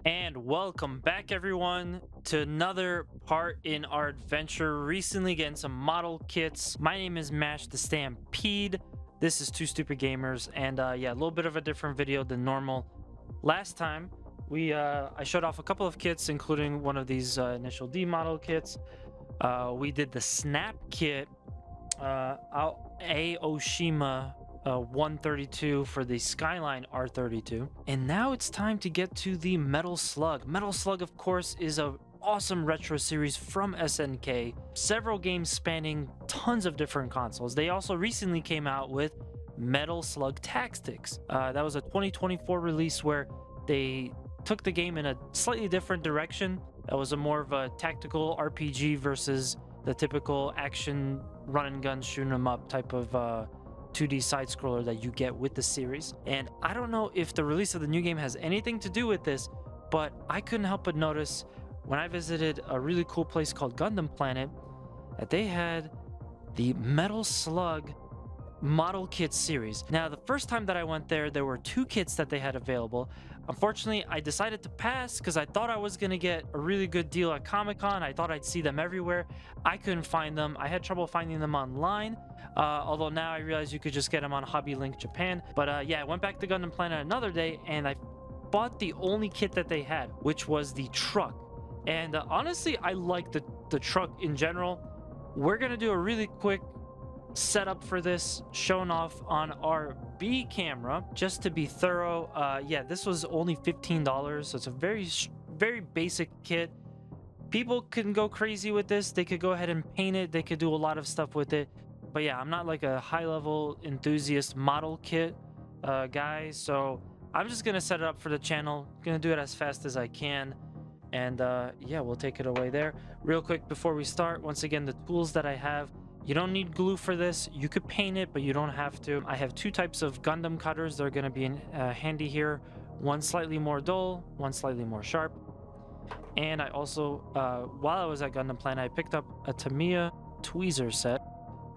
And welcome back, everyone, to another part in our adventure recently getting some model kits. My name is Mash the Stampede. This is Two Stupid Gamers, and yeah, a little bit of a different video than normal. Last time I showed off a couple of kits, including one of these initial D model kits. We did the Snap kit, Aoshima 132 for the Skyline R32, and now it's time to get to the Metal Slug. Metal Slug, of course, is a awesome retro series from SNK, several games spanning tons of different consoles. They also recently came out with Metal Slug Tactics. That was a 2024 release where they took the game in a slightly different direction. That was a more of a tactical RPG versus the typical action run and gun shoot 'em up type of 2D side scroller that you get with the series. And I don't know if the release of the new game has anything to do with this, but I couldn't help but notice when I visited a really cool place called Gundam Planet that they had the Metal Slug model kit series. Now, the first time that I went there were two kits that they had available. Unfortunately, I decided to pass because I thought I was going to get a really good deal at Comic-Con. I thought I'd see them everywhere. I couldn't find them. I had trouble finding them online, although now I realize you could just get them on Hobby Link Japan. But yeah, I went back to Gundam Planet another day and I bought the only kit that they had, which was the truck. And honestly, I like the truck in general. We're going to do a really quick setup for this, shown off on our B camera just to be thorough. Yeah, this was only $15, so it's a very basic kit. People can go crazy with this. They could go ahead and paint it. They could do a lot of stuff with it. But yeah, I'm not like a high-level enthusiast model kit guy, so I'm just gonna set it up for the channel. Gonna do it as fast as I can, and yeah, we'll take it away there. Real quick before we start, once again, the tools that I have. You don't need glue for this. You could paint it, but you don't have to. I have two types of Gundam cutters. They're going to be handy here. One slightly more dull, one slightly more sharp. And I also, while I was at Gundam Planet, I picked up a Tamiya tweezer set.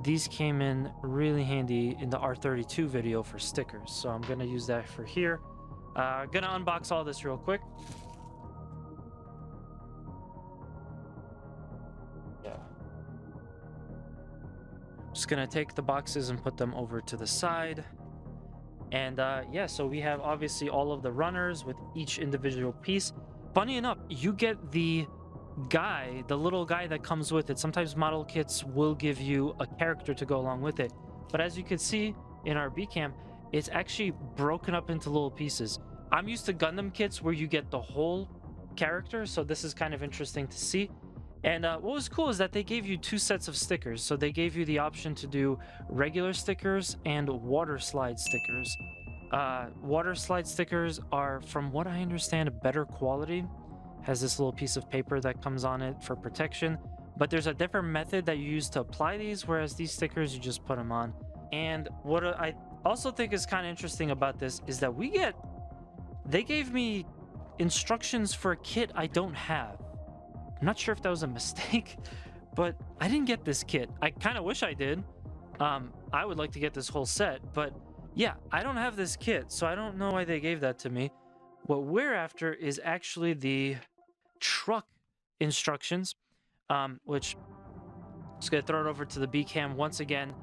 These came in really handy in the R32 video for stickers, so I'm going to use that for here. Going to unbox all this real quick. Just gonna take the boxes and put them over to the side. And yeah, so we have obviously all of the runners with each individual piece. Funny enough, you get the guy, the little guy that comes with it. Sometimes model kits will give you a character to go along with it, but as you can see in our B cam, it's actually broken up into little pieces. I'm used to Gundam kits where you get the whole character, so this is kind of interesting to see. And what was cool is that they gave you two sets of stickers. So they gave you the option to do regular stickers and water slide stickers. Water slide stickers are, from what I understand, a better quality. Has this little piece of paper that comes on it for protection. But there's a different method that you use to apply these, whereas these stickers, you just put them on. And what I also think is kind of interesting about this is that they gave me instructions for a kit I don't have. I'm not sure if that was a mistake, but I didn't get this kit. I kind of wish I did. I would like to get this whole set, but yeah, I don't have this kit, so I don't know why they gave that to me. What we're after is actually the truck instructions, which I'm just gonna throw it over to the B cam once again.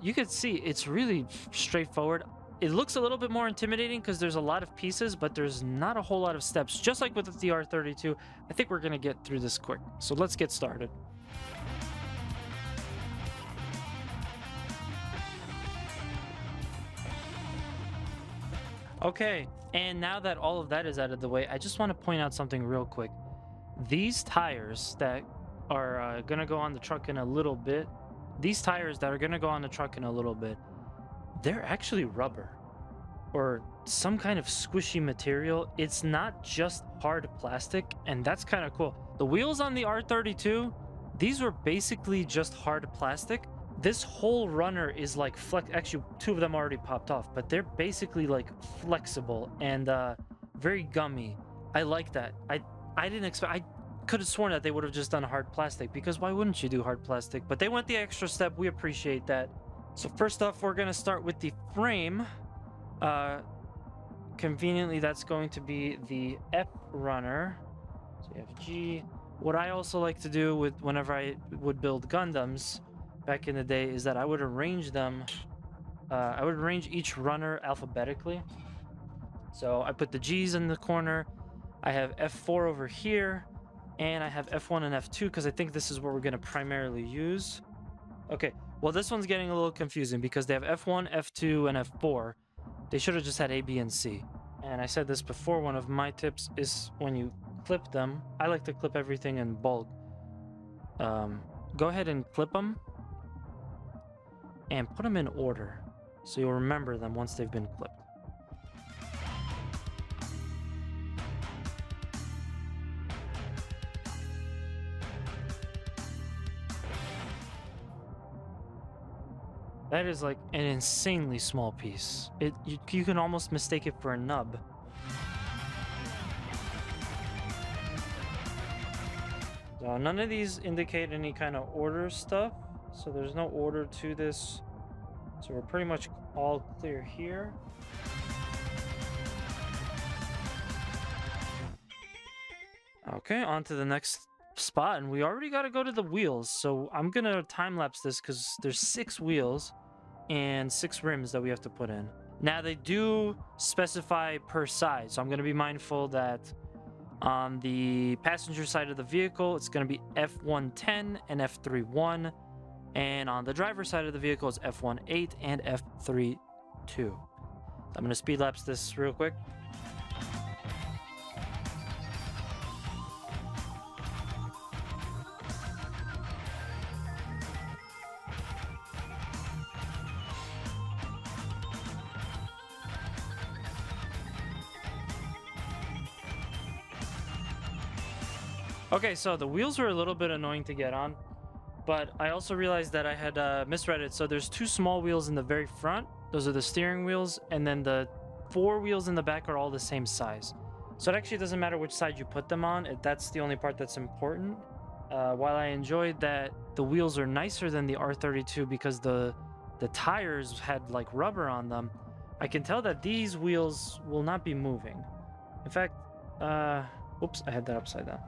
You can see it's really straightforward. It looks a little bit more intimidating because there's a lot of pieces, but there's not a whole lot of steps. Just like with the R32, I think we're going to get through this quick. So let's get started. Okay, and now that all of that is out of the way, I just want to point out something real quick. These tires that are going to go on the truck in a little bit, they're actually rubber or some kind of squishy material. It's not just hard plastic, and that's kind of cool. The wheels on the R32, these were basically just hard plastic. This whole runner is like actually two of them already popped off, but they're basically like flexible and very gummy. I like that. I didn't expect, I could have sworn that they would have just done hard plastic, because why wouldn't you do hard plastic? But they went the extra step. We appreciate that. So first off, we're gonna start with the frame. Conveniently, that's going to be the F runner. So you have G. What I also like to do with whenever I would build Gundams back in the day is that I would arrange them. I would arrange each runner alphabetically. So I put the G's in the corner. I have F4 over here, and I have F1 and F2 because I think this is what we're going to primarily use. Okay, well, this one's getting a little confusing because they have F1, F2, and F4. They should have just had A, B, and C. And I said this before, one of my tips is when you clip them, I like to clip everything in bulk. Go ahead and clip them and put them in order so you'll remember them once they've been clipped. That is like an insanely small piece. You can almost mistake it for a nub. So none of these indicate any kind of order stuff. So there's no order to this. So we're pretty much all clear here. Okay, on to the next spot. And we already got to go to the wheels. So I'm going to time-lapse this because there's 6 wheels and 6 rims that we have to put in. Now they do specify per size, so I'm going to be mindful that on the passenger side of the vehicle it's going to be F110 and F31, and on the driver side of the vehicle it's F18 and F32. I'm going to speed lapse this real quick. Okay, so the wheels were a little bit annoying to get on, but I also realized that I had misread it. So there's 2 small wheels in the very front. Those are the steering wheels, and then the 4 wheels in the back are all the same size. So it actually doesn't matter which side you put them on. That's the only part that's important. While I enjoyed that the wheels are nicer than the R32 because the tires had like rubber on them, I can tell that these wheels will not be moving. In fact, oops, I had that upside down.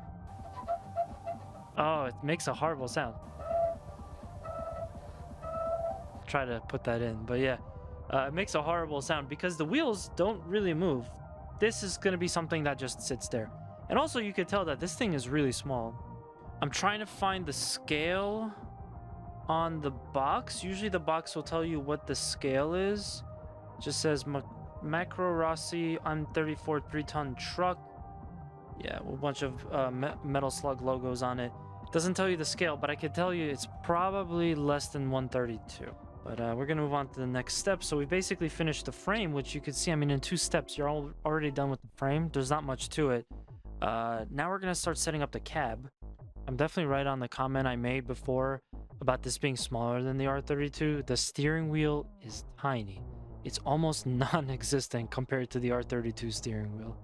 Oh, it makes a horrible sound. Try to put that in, but yeah, it makes a horrible sound because the wheels don't really move. This is going to be something that just sits there. And also you can tell that this thing is really small. I'm trying to find the scale on the box. Usually the box will tell you what the scale is. It just says Macro Rossi M34 3-ton truck. Yeah, a bunch of Metal Slug logos on it. Doesn't tell you the scale, but I can tell you it's probably less than 132. But we're going to move on to the next step. So we basically finished the frame, which you can see, I mean, in 2 steps, you're already done with the frame. There's not much to it. Now we're going to start setting up the cab. I'm definitely right on the comment I made before about this being smaller than the R32. The steering wheel is tiny. It's almost non-existent compared to the R32 steering wheel.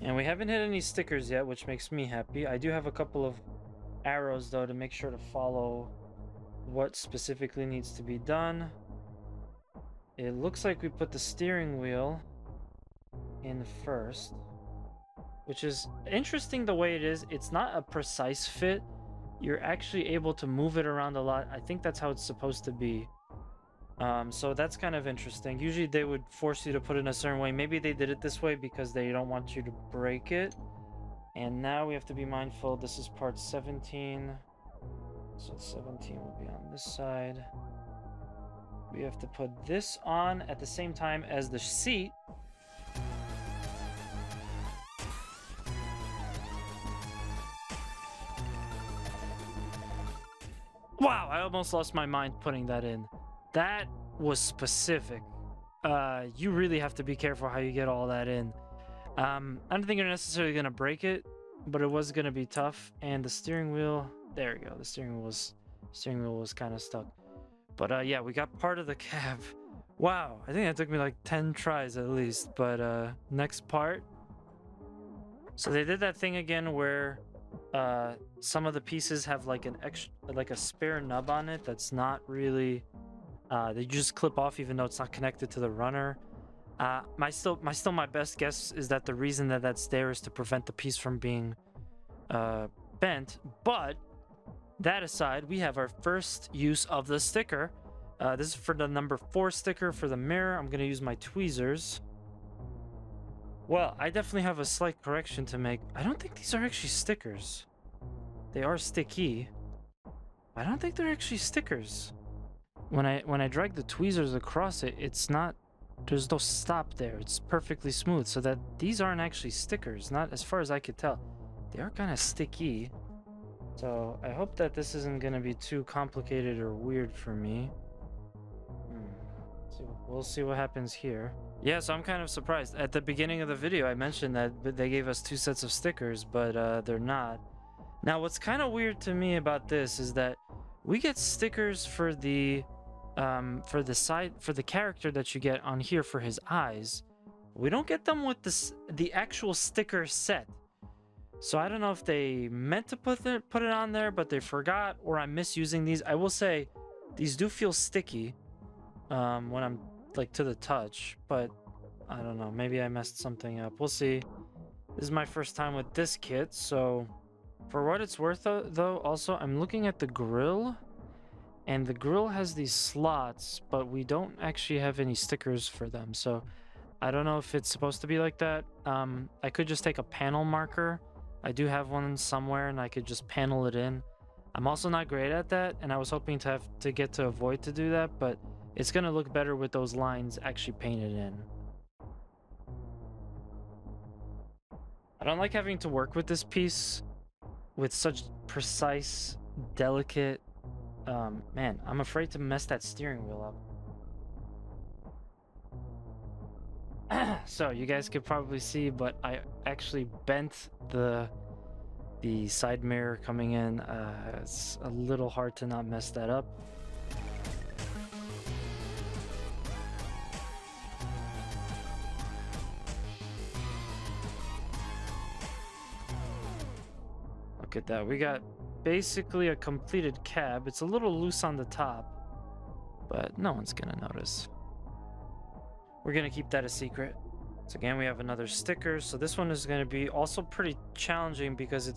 And we haven't hit any stickers yet, which makes me happy. I do have a couple of arrows, though, to make sure to follow what specifically needs to be done. It looks like we put the steering wheel in first, which is interesting the way it is. It's not a precise fit. You're actually able to move it around a lot. I think that's how it's supposed to be. So that's kind of interesting. Usually they would force you to put it in a certain way. Maybe they did it this way because they don't want you to break it. And now we have to be mindful. This is part 17. So 17 will be on this side. We have to put this on at the same time as the seat. Wow, I almost lost my mind putting that in. That was specific. You really have to be careful how you get all that in. I don't think you're necessarily going to break it, but it was going to be tough. And the steering wheel, there we go. The steering wheel was kind of stuck. But yeah, we got part of the cab. Wow, I think that took me like 10 tries at least. But next part. So they did that thing again where some of the pieces have like an extra, like a spare nub on it that's not really, they just clip off even though it's not connected to the runner. My best guess is that the reason that that's there is to prevent the piece from being bent. But that aside, we have our first use of the sticker. This is for the number 4 sticker for the mirror. I'm gonna use my tweezers. Well, I definitely have a slight correction to make. I don't think these are actually stickers. They are sticky. I don't think they're actually stickers. When I drag the tweezers across it, it's not, there's no stop there. It's perfectly smooth, so that these aren't actually stickers, not as far as I could tell. They are kind of sticky. So I hope that this isn't going to be too complicated or weird for me. So we'll see what happens here. Yeah, so I'm kind of surprised. At the beginning of the video, I mentioned that they gave us 2 sets of stickers, but they're not. Now, what's kind of weird to me about this is that we get stickers for the character that you get on here for his eyes. We don't get them with the actual sticker set. So I don't know if they meant to put it on there, but they forgot, or I'm misusing these. I will say these do feel sticky when I'm like to the touch, but I don't know, maybe I messed something up. We'll see. This is my first time with this kit, so for what it's worth though, also I'm looking at the grill, and the grill has these slots, but we don't actually have any stickers for them, so I don't know if it's supposed to be like that. I could just take a panel marker. I do have one somewhere, and I could just panel it in. I'm also not great at that, and I was hoping to get to avoid to do that, but it's gonna look better with those lines actually painted in. I don't like having to work with this piece with such precise, delicate... man, I'm afraid to mess that steering wheel up. So you guys could probably see, but I actually bent the side mirror coming in. It's a little hard to not mess that up. Look at that. We got basically a completed cab. It's a little loose on the top, but no one's gonna notice. We're gonna keep that a secret. So again, we have another sticker. So this one is gonna be also pretty challenging because it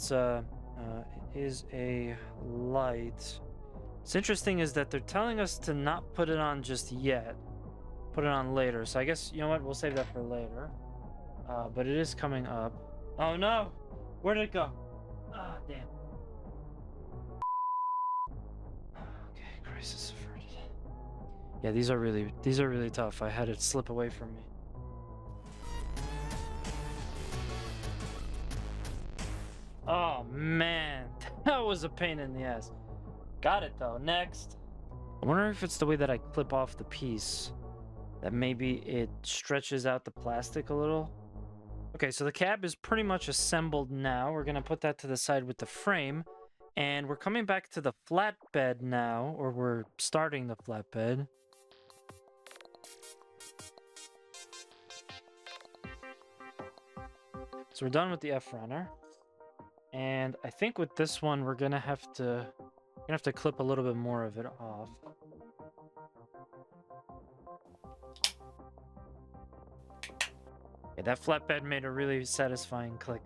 is a light. What's interesting is that they're telling us to not put it on just yet. Put it on later. So I guess, you know what, we'll save that for later. But it is coming up. Oh no! Where did it go? Ah, damn. Okay, crisis averted. Yeah, these are really tough. I had it slip away from me. Oh man, that was a pain in the ass. Got it though. Next. I wonder if it's the way that I clip off the piece that maybe it stretches out the plastic a little. Okay, so the cab is pretty much assembled now. We're gonna put that to the side with the frame, and we're coming back to the flatbed now, or we're starting the flatbed. So we're done with the F runner. And I think with this one, we're gonna have to clip a little bit more of it off. Yeah, that flatbed made a really satisfying click.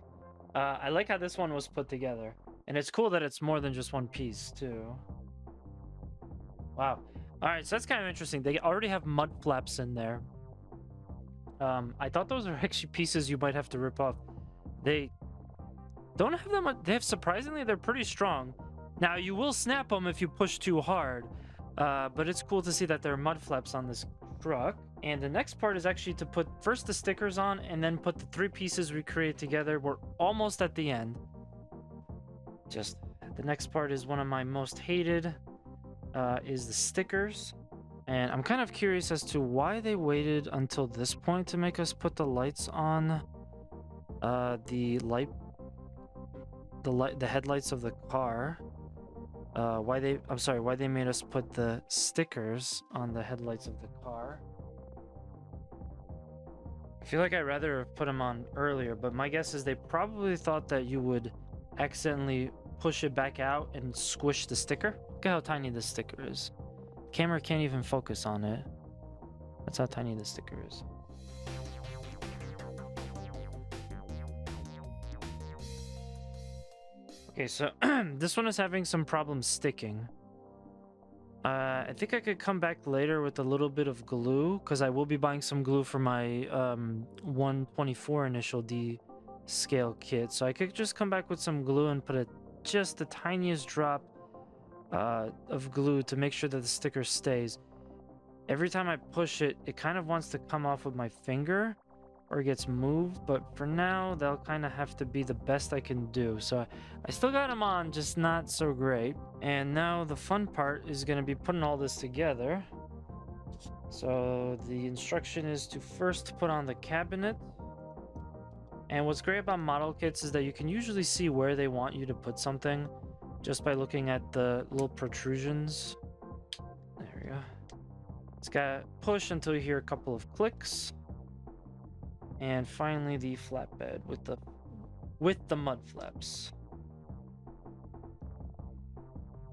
I like how this one was put together, and it's cool that it's more than just one piece too. Wow. All right, so that's kind of interesting. They already have mud flaps in there. I thought those are actually pieces you might have to rip off. They don't have that much. They have, surprisingly, they're pretty strong. Now, you will snap them if you push too hard, but it's cool to see that there are mud flaps on this truck. And the next part is actually to put first the stickers on and then put the 3 pieces we create together. We're almost at the end. Just the next part is one of my most hated, is the stickers. And I'm kind of curious as to why they waited until this point to make us put the lights on the headlights of the car. Why they made us put the stickers on the headlights of the car. I feel like I'd rather have put them on earlier, but my guess is they probably thought that you would accidentally push it back out and squish the sticker. Look at how tiny this sticker is. Camera can't even focus on it. That's how tiny the sticker is. Okay, so this one is having some problems sticking. I think I could come back later with a little bit of glue, because I will be buying some glue for my 124 initial D scale kit. So I could just come back with some glue and put just the tiniest drop of glue to make sure that the sticker stays. Every time I push it, it kind of wants to come off with my finger or gets moved, but for now they'll kind of have to be the best I can do. So I still got them on, just not so great. And now the fun part is going to be putting all this together. So the instruction is to first put on the cabinet. And what's great about model kits is that you can usually see where they want you to put something just by looking at the little protrusions. There we go. It's got push until you hear a couple of clicks. And finally the flatbed with the mud flaps.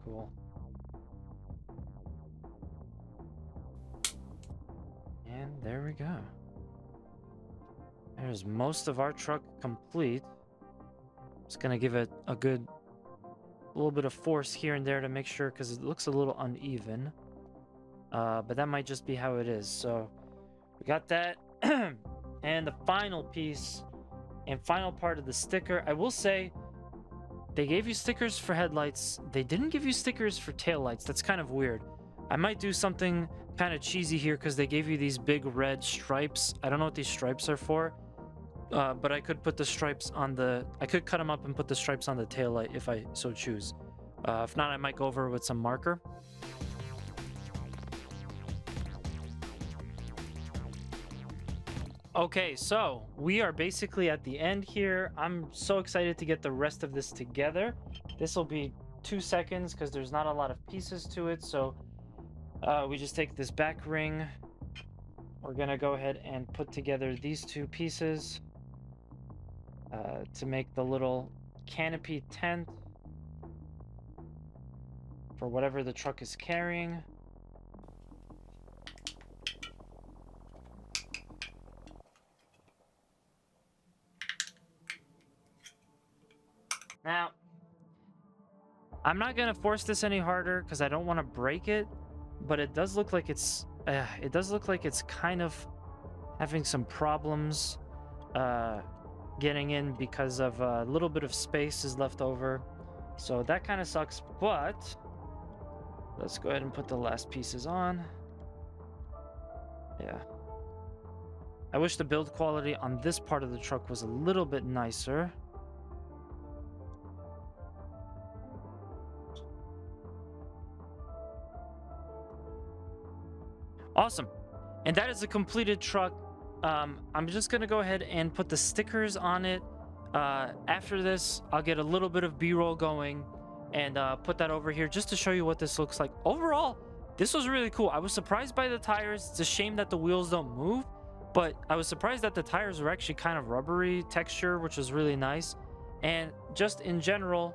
Cool. And there we go. There's most of our truck complete. Just gonna give it a little bit of force here and there to make sure, because it looks a little uneven. But that might just be how it is. So we got that. And the final piece and final part of the sticker, I will say they gave you stickers for headlights. They didn't give you stickers for taillights. That's kind of weird. I might do something kind of cheesy here because they gave you these big red stripes. I don't know what these stripes are for, but I could put the stripes on I could cut them up and put the stripes on the taillight if I so choose. If not, I might go over with some marker. Okay, so we are basically at the end here. I'm so excited to get the rest of this together. This will be 2 seconds because there's not a lot of pieces to it. So we just take this back ring. We're going to go ahead and put together these 2 pieces to make the little canopy tent for whatever the truck is carrying. Now, I'm not gonna force this any harder because I don't want to break it, but it does look like it's kind of having some problems getting in because of a little bit of space is left over. So that kind of sucks, but let's go ahead and put the last pieces on. Yeah. I wish the build quality on this part of the truck was a little bit nicer. Awesome. And that is a completed truck. I'm just going to go ahead and put the stickers on it. After this, I'll get a little bit of B-roll going and put that over here just to show you what this looks like. Overall, this was really cool. I was surprised by the tires. It's a shame that the wheels don't move, but I was surprised that the tires were actually kind of rubbery texture, which was really nice. And just in general,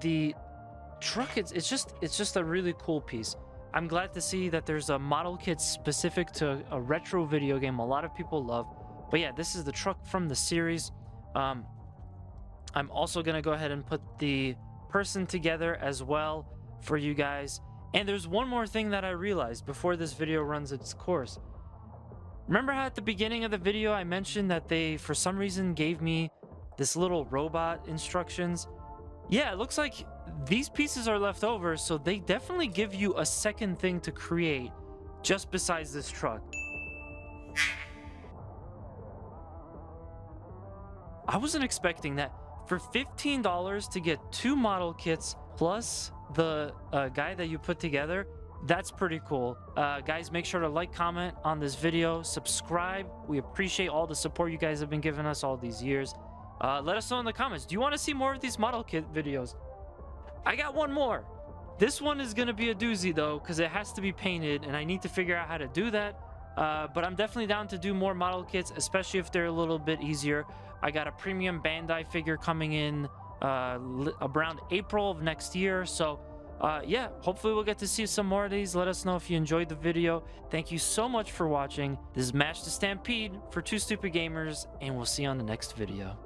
the truck, it's just a really cool piece. I'm glad to see that there's a model kit specific to a retro video game a lot of people love. But yeah, this is the truck from the series. I'm also going to go ahead and put the person together as well for you guys. And there's one more thing that I realized before this video runs its course. Remember how at the beginning of the video I mentioned that they, for some reason, gave me this little robot instructions? Yeah, it looks like these pieces are left over, so they definitely give you a second thing to create just besides this truck. I wasn't expecting that. For $15 to get 2 model kits plus the guy that you put together, that's pretty cool. Guys, make sure to like, comment on this video, subscribe. We appreciate all the support you guys have been giving us all these years. Let us know in the comments. Do you want to see more of these model kit videos? I got one more. This one is going to be a doozy, though, because it has to be painted, and I need to figure out how to do that. But I'm definitely down to do more model kits, especially if they're a little bit easier. I got a premium Bandai figure coming in around April of next year. So yeah, hopefully we'll get to see some more of these. Let us know if you enjoyed the video. Thank you so much for watching. This is Match the Stampede for Two Stupid Gamers, and we'll see you on the next video.